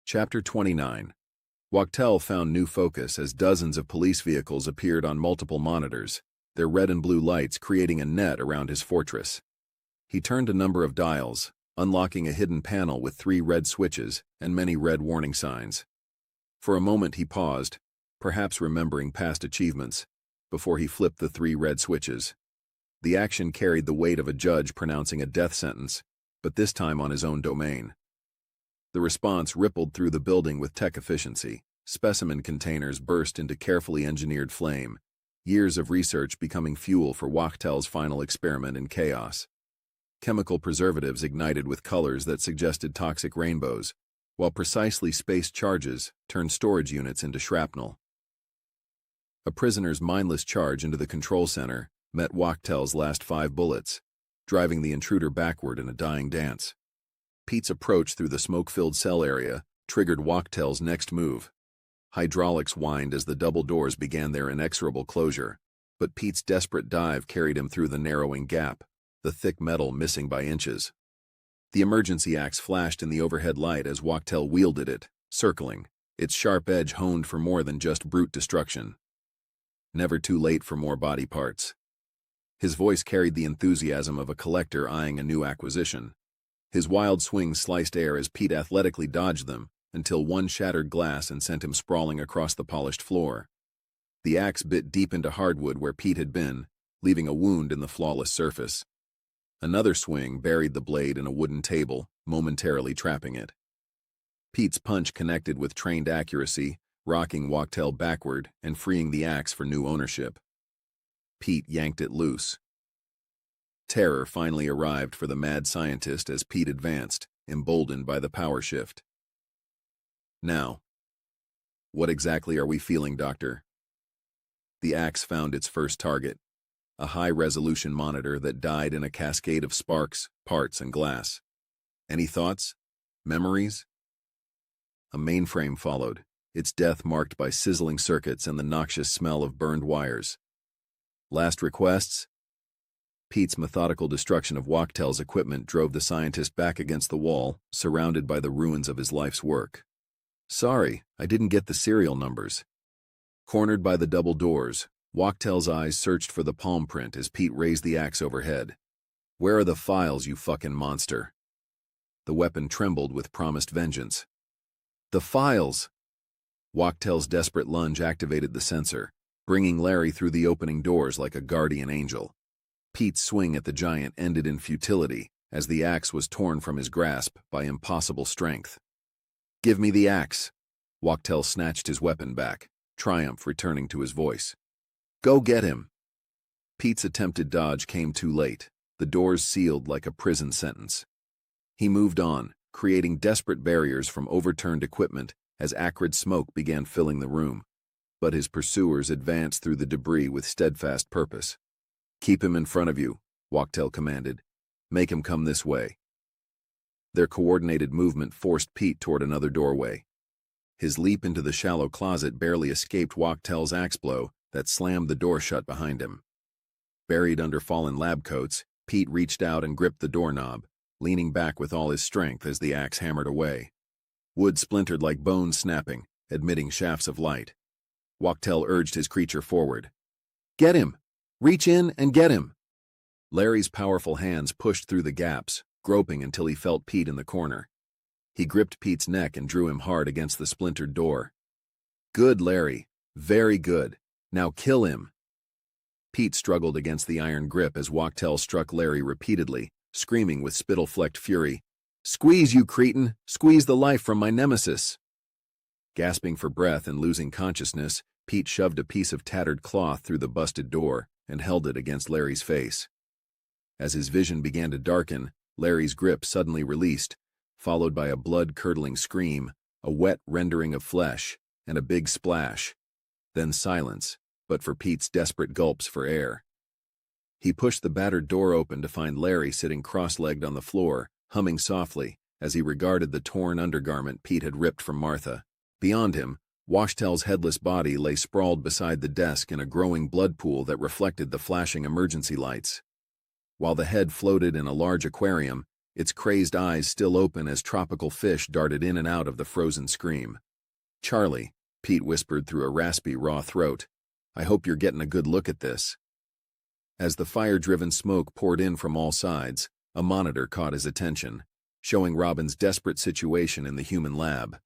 Chapter 29. Wachtell found new focus as dozens of police vehicles appeared on multiple monitors, their red and blue lights creating a net around his fortress. He turned a number of dials, unlocking a hidden panel with 3 red switches and many red warning signs. For a moment he paused, perhaps remembering past achievements, before he flipped the 3 red switches. The action carried the weight of a judge pronouncing a death sentence, but this time on his own domain. The response rippled through the building with tech efficiency. Specimen containers burst into carefully engineered flame, years of research becoming fuel for Wachtell's final experiment in chaos. Chemical preservatives ignited with colors that suggested toxic rainbows, while precisely spaced charges turned storage units into shrapnel. A prisoner's mindless charge into the control center met Wachtell's last 5 bullets, driving the intruder backward in a dying dance. Pete's approach through the smoke-filled cell area triggered Wachtell's next move. Hydraulics whined as the double doors began their inexorable closure, but Pete's desperate dive carried him through the narrowing gap, the thick metal missing by inches. The emergency axe flashed in the overhead light as Wachtell wielded it, circling, its sharp edge honed for more than just brute destruction. Never too late for more body parts. His voice carried the enthusiasm of a collector eyeing a new acquisition. His wild swings sliced air as Pete athletically dodged them, until one shattered glass and sent him sprawling across the polished floor. The axe bit deep into hardwood where Pete had been, leaving a wound in the flawless surface. Another swing buried the blade in a wooden table, momentarily trapping it. Pete's punch connected with trained accuracy, rocking Wachtell backward and freeing the axe for new ownership. Pete yanked it loose. Terror finally arrived for the mad scientist as Pete advanced, emboldened by the power shift. Now, what exactly are we feeling, Doctor? The axe found its first target, a high-resolution monitor that died in a cascade of sparks, parts, and glass. Any thoughts? Memories? A mainframe followed, its death marked by sizzling circuits and the noxious smell of burned wires. Last requests? Pete's methodical destruction of Wachtell's equipment drove the scientist back against the wall, surrounded by the ruins of his life's work. Sorry, I didn't get the serial numbers. Cornered by the double doors, Wachtell's eyes searched for the palm print as Pete raised the axe overhead. Where are the files, you fucking monster? The weapon trembled with promised vengeance. The files! Wachtell's desperate lunge activated the sensor, bringing Larry through the opening doors like a guardian angel. Pete's swing at the giant ended in futility as the axe was torn from his grasp by impossible strength. Give me the axe! Wachtell snatched his weapon back, triumph returning to his voice. Go get him! Pete's attempted dodge came too late, the doors sealed like a prison sentence. He moved on, creating desperate barriers from overturned equipment as acrid smoke began filling the room. But his pursuers advanced through the debris with steadfast purpose. Keep him in front of you, Wachtell commanded. Make him come this way. Their coordinated movement forced Pete toward another doorway. His leap into the shallow closet barely escaped Wachtell's axe blow that slammed the door shut behind him. Buried under fallen lab coats, Pete reached out and gripped the doorknob, leaning back with all his strength as the axe hammered away. Wood splintered like bones snapping, admitting shafts of light. Wachtell urged his creature forward. Get him! Reach in and get him! Larry's powerful hands pushed through the gaps, groping until he felt Pete in the corner. He gripped Pete's neck and drew him hard against the splintered door. Good, Larry. Very good. Now kill him. Pete struggled against the iron grip as Wachtell struck Larry repeatedly, screaming with spittle-flecked fury. Squeeze, you cretin! Squeeze the life from my nemesis! Gasping for breath and losing consciousness, Pete shoved a piece of tattered cloth through the busted door and held it against Larry's face. As his vision began to darken, Larry's grip suddenly released, followed by a blood-curdling scream, a wet rendering of flesh, and a big splash. Then silence, but for Pete's desperate gulps for air. He pushed the battered door open to find Larry sitting cross-legged on the floor, humming softly, as he regarded the torn undergarment Pete had ripped from Martha. Beyond him, Wachtell's headless body lay sprawled beside the desk in a growing blood pool that reflected the flashing emergency lights. While the head floated in a large aquarium, its crazed eyes still open as tropical fish darted in and out of the frozen scream. "Charlie," Pete whispered through a raspy, raw throat, "I hope you're getting a good look at this." As the fire-driven smoke poured in from all sides, a monitor caught his attention, showing Robin's desperate situation in the human lab.